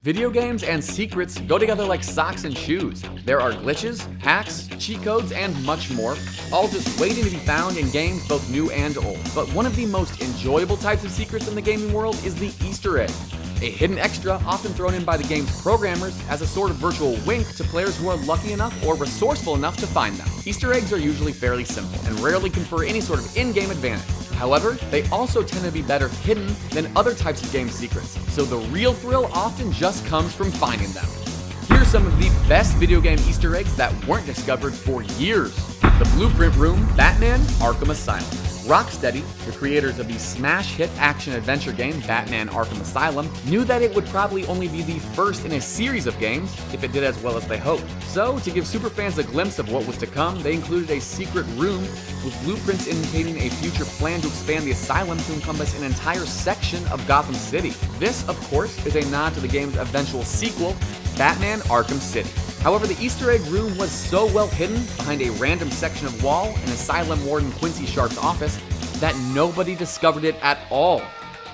Video games and secrets go together like socks and shoes. There are glitches, hacks, cheat codes, and much more, all just waiting to be found in games both new and old. But one of the most enjoyable types of secrets in the gaming world is the Easter egg. A hidden extra often thrown in by the game's programmers as a sort of virtual wink to players who are lucky enough or resourceful enough to find them. Easter eggs are usually fairly simple and rarely confer any sort of in-game advantage. However, they also tend to be better hidden than other types of game secrets, so the real thrill often just comes from finding them. Here are some of the best video game Easter eggs that weren't discovered for years. The Blueprint Room, Batman, Arkham Asylum. Rocksteady, the creators of the smash hit action-adventure game Batman Arkham Asylum, knew that it would probably only be the first in a series of games if it did as well as they hoped. So, to give superfans a glimpse of what was to come, they included a secret room with blueprints indicating a future plan to expand the asylum to encompass an entire section of Gotham City. This, of course, is a nod to the game's eventual sequel, Batman Arkham City. However, the Easter egg room was so well hidden behind a random section of wall in Asylum Warden Quincy Sharp's office that nobody discovered it at all.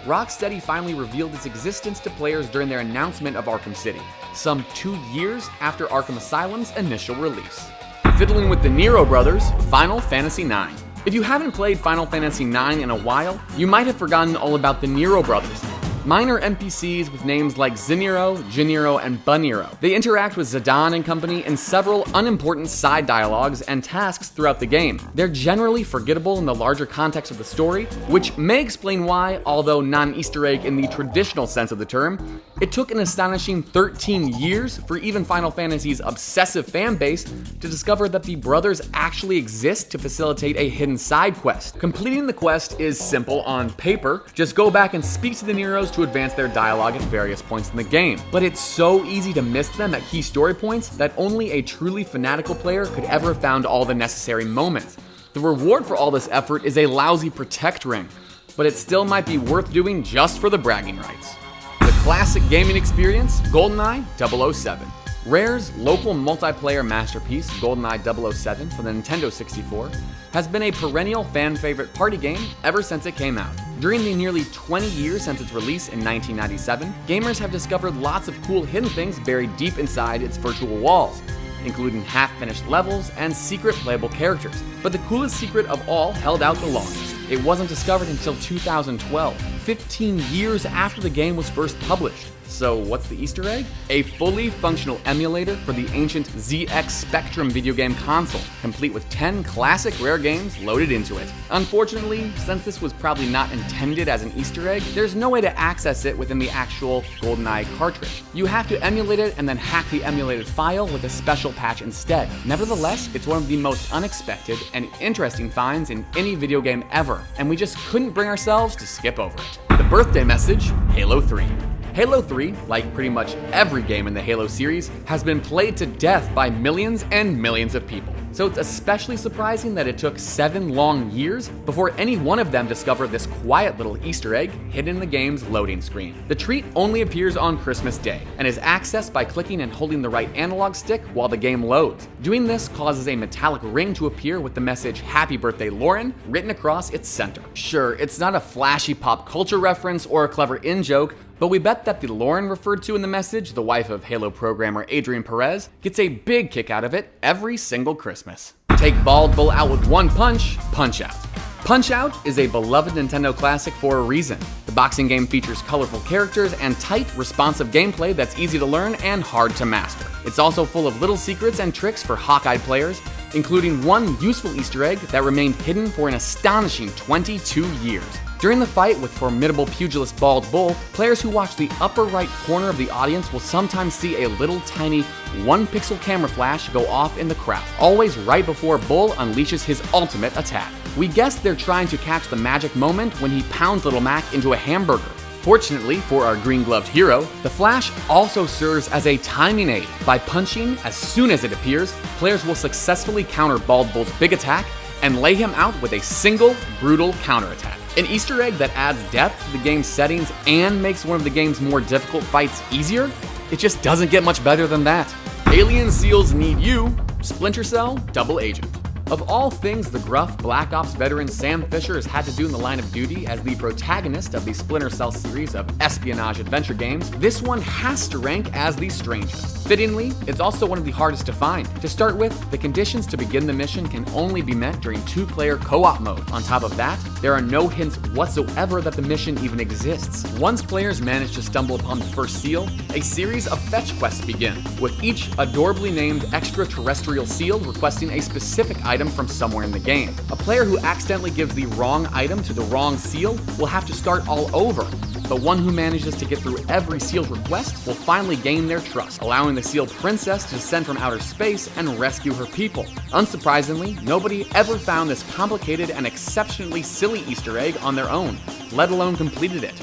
Rocksteady finally revealed its existence to players during their announcement of Arkham City, some 2 years after Arkham Asylum's initial release. Fiddling with the NERO brothers, Final Fantasy IX. If you haven't played Final Fantasy IX in a while, you might have forgotten all about the NERO brothers. Minor NPCs with names like Zinero, Jinero, and Bunero. They interact with Zidane and company in several unimportant side dialogues and tasks throughout the game. They're generally forgettable in the larger context of the story, which may explain why, although not an Easter egg in the traditional sense of the term, it took an astonishing 13 years for even Final Fantasy's obsessive fan base to discover that the brothers actually exist to facilitate a hidden side quest. Completing the quest is simple on paper. Just go back and speak to the Neros to advance their dialogue at various points in the game. But it's so easy to miss them at key story points that only a truly fanatical player could ever have found all the necessary moments. The reward for all this effort is a lousy protect ring, but it still might be worth doing just for the bragging rights. The classic gaming experience, GoldenEye 007. Rare's local multiplayer masterpiece, GoldenEye 007 for the Nintendo 64, has been a perennial fan favorite party game ever since it came out. During the nearly 20 years since its release in 1997, gamers have discovered lots of cool hidden things buried deep inside its virtual walls, including half-finished levels and secret playable characters. But the coolest secret of all held out the longest. It wasn't discovered until 2012, 15 years after the game was first published. So what's the Easter egg? A fully functional emulator for the ancient ZX Spectrum video game console, complete with 10 classic Rare games loaded into it. Unfortunately, since this was probably not intended as an Easter egg, there's no way to access it within the actual GoldenEye cartridge. You have to emulate it and then hack the emulated file with a special patch instead. Nevertheless, it's one of the most unexpected and interesting finds in any video game ever, and we just couldn't bring ourselves to skip over it. The birthday message, Halo 3. Halo 3, like pretty much every game in the Halo series, has been played to death by millions and millions of people. So it's especially surprising that it took 7 long years before any one of them discovered this quiet little Easter egg hidden in the game's loading screen. The treat only appears on Christmas Day and is accessed by clicking and holding the right analog stick while the game loads. Doing this causes a metallic ring to appear with the message "Happy Birthday Lauren" written across its center. Sure, it's not a flashy pop culture reference or a clever in-joke, but we bet that the Lauren referred to in the message, the wife of Halo programmer Adrian Perez, gets a big kick out of it every single Christmas. Take Bald Bull out with one punch, Punch-Out! Punch-Out is a beloved Nintendo classic for a reason. The boxing game features colorful characters and tight, responsive gameplay that's easy to learn and hard to master. It's also full of little secrets and tricks for hawk-eyed players, including one useful Easter egg that remained hidden for an astonishing 22 years. During the fight with formidable pugilist Bald Bull, players who watch the upper right corner of the audience will sometimes see a little tiny 1-pixel camera flash go off in the crowd, always right before Bull unleashes his ultimate attack. We guess they're trying to catch the magic moment when he pounds Little Mac into a hamburger. Fortunately for our green-gloved hero, the flash also serves as a timing aid. By punching as soon as it appears, players will successfully counter Bald Bull's big attack and lay him out with a single, brutal counterattack. An Easter egg that adds depth to the game's settings and makes one of the game's more difficult fights easier? It just doesn't get much better than that. Alien SEALs Need You, Splinter Cell Double Agent. Of all things the gruff Black Ops veteran Sam Fisher has had to do in the line of duty as the protagonist of the Splinter Cell series of espionage adventure games, this one has to rank as the strangest. Fittingly, it's also one of the hardest to find. To start with, the conditions to begin the mission can only be met during 2-player co-op mode. On top of that, there are no hints whatsoever that the mission even exists. Once players manage to stumble upon the first seal, a series of fetch quests begin, with each adorably named extraterrestrial seal requesting a specific item from somewhere in the game. A player who accidentally gives the wrong item to the wrong seal will have to start all over. The one who manages to get through every seal's request will finally gain their trust, allowing the seal princess to descend from outer space and rescue her people. Unsurprisingly, nobody ever found this complicated and exceptionally silly Easter egg on their own, let alone completed it.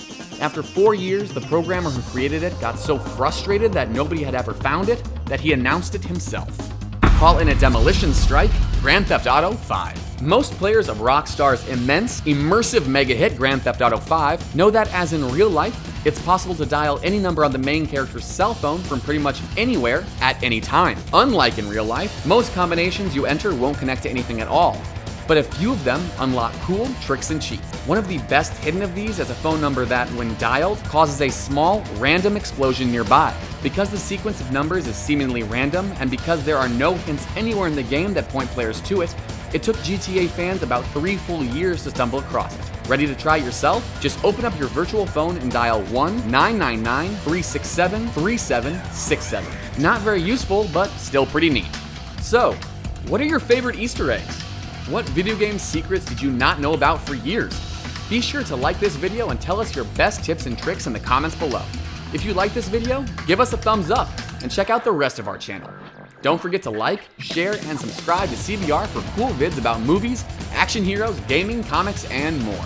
After 4 years, the programmer who created it got so frustrated that nobody had ever found it that he announced it himself. Call in a demolition strike, Grand Theft Auto 5. Most players of Rockstar's immense, immersive mega hit Grand Theft Auto 5 know that as in real life, it's possible to dial any number on the main character's cell phone from pretty much anywhere at any time. Unlike in real life, most combinations you enter won't connect to anything at all, but a few of them unlock cool tricks and cheats. One of the best hidden of these is a phone number that, when dialed, causes a small, random explosion nearby. Because the sequence of numbers is seemingly random, and because there are no hints anywhere in the game that point players to it, it took GTA fans about 3 full years to stumble across it. Ready to try it yourself? Just open up your virtual phone and dial 1-999-367-3767. Not very useful, but still pretty neat. So, what are your favorite Easter eggs? What video game secrets did you not know about for years? Be sure to like this video and tell us your best tips and tricks in the comments below. If you like this video, give us a thumbs up and check out the rest of our channel. Don't forget to like, share, and subscribe to CBR for cool vids about movies, action heroes, gaming, comics, and more.